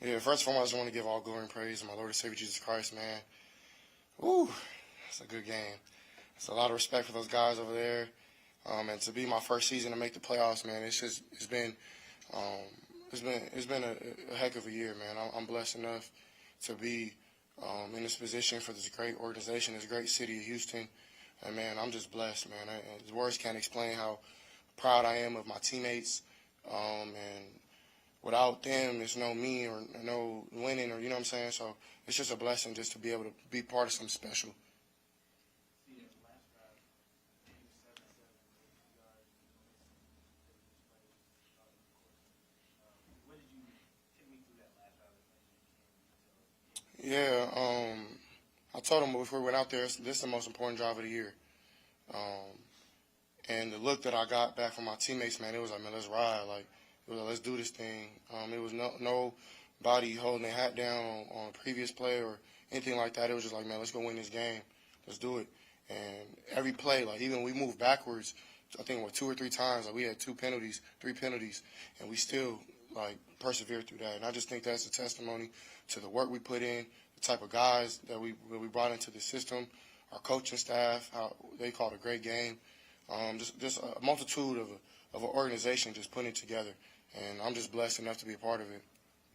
Yeah, first of all, I just want to give all glory and praise to my Lord and Savior Jesus Christ, man. Woo, it's a good game. It's a lot of respect for those guys over there, and to be my first season to make the playoffs, man. Um, it's been a heck of a year, man. I'm blessed enough to be in this position for this great organization, this great city of Houston, and man, I'm just blessed, man. Words can't explain how proud I am of my teammates, and without them, there's no me or no winning, or you know what I'm saying. So it's just a blessing just to be able to be part of something special. Yeah, I told him before we went out there, this is the most important drive of the year. Um, and the look that I got back from my teammates, man, it was like, man, let's ride. Like, it was like, let's do this thing. It was nobody holding their hat down on a previous play or anything like that. It was just like, man, let's go win this game. Let's do it. And every play, like even we moved backwards, I think two or three times. Like we had three penalties, and we still like persevered through that. And I just think that's a testimony to the work we put in, the type of guys that we brought into the system, our coaching staff, how they called a great game. Just a multitude of an organization just putting it together, and I'm just blessed enough to be a part of it.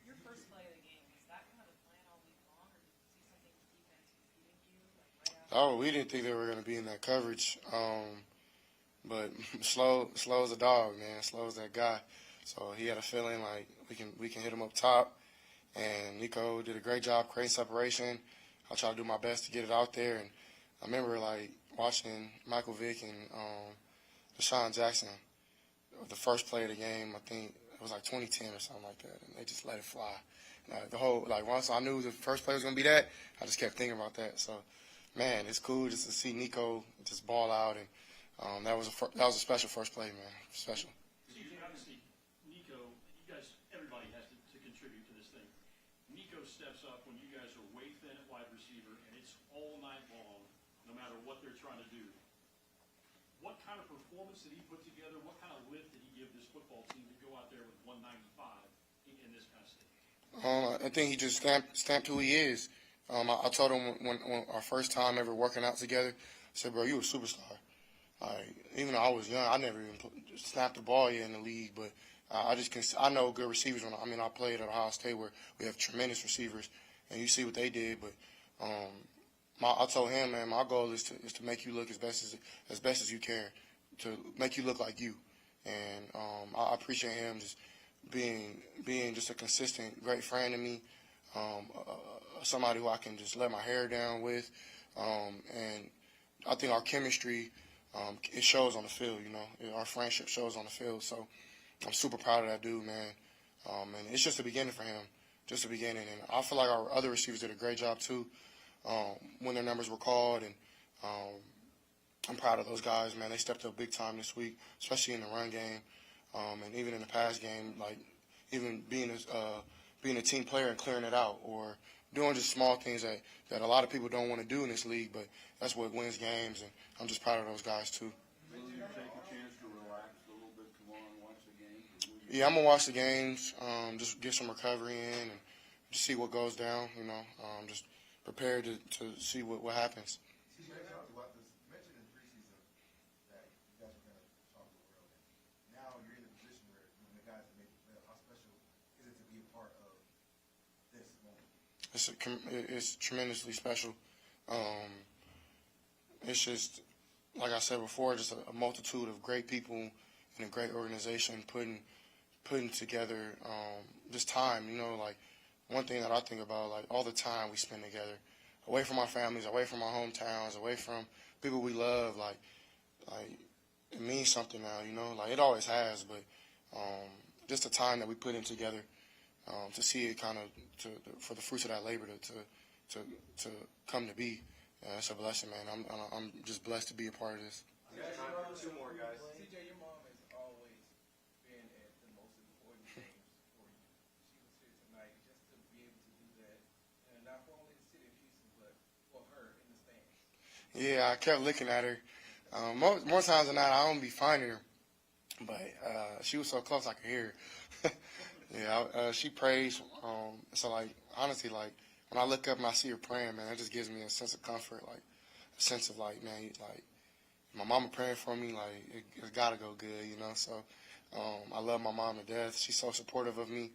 Your first play of the game, was that kind of the plan all week long, or did you see something with defense competing you, like right after? Oh, we didn't think they were going to be in that coverage, but slow as a dog, man. Slow as that guy. So he had a feeling like we can hit him up top, and Nico did a great job creating separation. I tried to do my best to get it out there, and I remember like watching Michael Vick and Deshaun Jackson, the first play of the game. I think it was like 2010 or something like that, and they just let it fly. Once I knew the first play was gonna be that, I just kept thinking about that. So, man, it's cool just to see Nico just ball out, and that was a special first play, man. Special. Obviously, Nico, everybody has to contribute to this thing. Nico steps up when you guys are way thin at wide receiver, and it's all night long, no matter what they're trying to do. What kind of performance did he put together? What kind of lift did he give this football team to go out there with 195 in this kind of state? I think he just stamped who he is. I told him when our first time ever working out together, I said, bro, you a superstar. Even though I was young, I never even snapped the ball yet in the league, but I know good receivers. I played at Ohio State where we have tremendous receivers, and you see what they did. But I told him, man, my goal is to make you look as best as you can, to make you look like you. And I appreciate him just being just a consistent, great friend to me, somebody who I can just let my hair down with, and I think our chemistry. It shows on the field, you know. Our friendship shows on the field, so I'm super proud of that dude, man. And it's just the beginning for him, just the beginning. And I feel like our other receivers did a great job too when their numbers were called, and I'm proud of those guys, man. They stepped up big time this week, especially in the run game, and even in the pass game, like even being a team player and clearing it out, or doing just small things that a lot of people don't want to do in this league, but that's what wins games, and I'm just proud of those guys too. Will you take a chance to relax a little bit tomorrow and watch the game? Yeah, I'm gonna watch the games, just get some recovery in, and just see what goes down. You know, just prepared to see what happens. You mentioned in preseason that you guys were going to talk to the world. Now you're in the position where when the guys have made the playoffs, how special is it to be a part of this moment? It's tremendously special. It's just, like I said before, just a multitude of great people and a great organization putting together this time. You know, like one thing that I think about, like all the time we spend together, away from our families, away from our hometowns, away from people we love. Like it means something now. You know, like it always has, but just the time that we put in together. To see it for the fruits of that labor to come to be, it's a blessing, man. I'm just blessed to be a part of this. Two more guys. CJ, your mom has always been at the most important games for you. She was here tonight just to be able to do that, and not for only the city of Houston, but for her in the stands. Yeah, I kept looking at her. More times than not, I don't be finding her, but she was so close I could hear her. Yeah, she prays. So like honestly, like when I look up and I see her praying, man, it just gives me a sense of comfort, like a sense of like, man, like my mama praying for me, like it gotta go good, you know. So I love my mom to death. She's so supportive of me.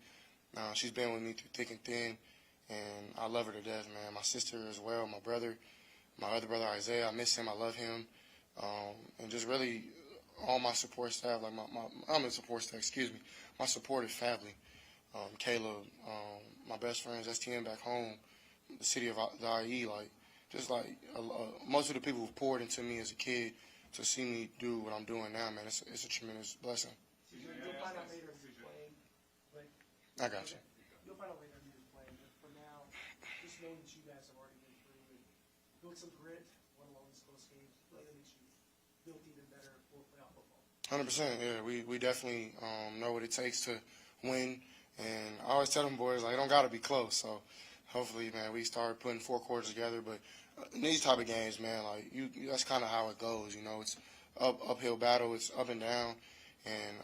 She's been with me through thick and thin, and I love her to death, man. My sister as well, my brother, my other brother Isaiah. I miss him. I love him, and just really all my support staff, like I'm in support staff. Excuse me, my supportive family. Caleb, my best friends, STN back home, the city of the IE, like, just like most of the people who've poured into me as a kid to see me do what I'm doing now, man, it's a tremendous blessing. You'll find out later if he's playing, but I got you. you'll find out later if he's playing. But for now, just know that you guys have already been through it. Built some grit, won all these close games. That makes you built even better for playoff football. 100%, yeah. We definitely know what it takes to win, and I always tell them boys, like, it don't got to be close. So hopefully, man, we start putting 4 quarters together. But in these type of games, man, like that's kind of how it goes. You know, it's uphill battle. It's up and down, and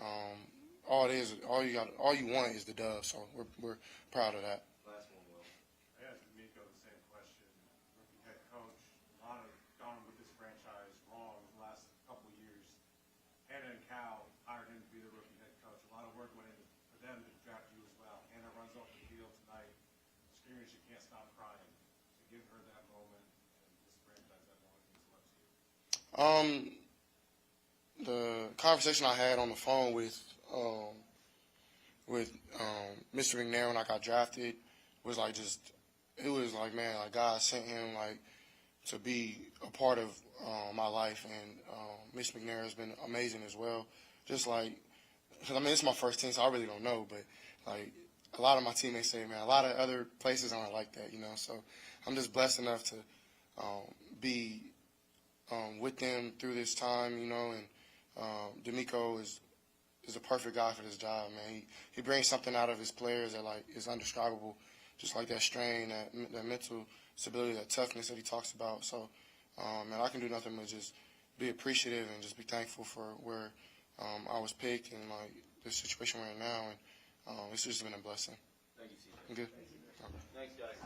all you want is the dub. So we're proud of that. Last one, Will. I asked Miko the same question. Rookie head coach, a lot of gone with this franchise wrong the last couple of years. Hannah and Cal hired him to be the rookie head coach. A lot of work went into for them to draft you as well. Hannah runs off the field tonight, screaming she can't stop crying. To give her that moment and this franchise that moment means a lot to you. The conversation I had on the phone with Mr. McNair when I got drafted was like it was like, man, like God sent him like to be a part of my life, and Miss McNair has been amazing as well. Just like, cause I mean, it's my first team, so I really don't know, but like a lot of my teammates say, man, a lot of other places aren't like that, you know. So I'm just blessed enough to be with them through this time, you know, and D'Amico is a perfect guy for this job, man. He brings something out of his players that like is undescribable, just like that strain, that mental stability, that toughness that he talks about. So, man, I can do nothing but just be appreciative and just be thankful for where I was picked and like the situation we're in now, and it's just been a blessing. Thank you, CJ. Good. Thanks, guys.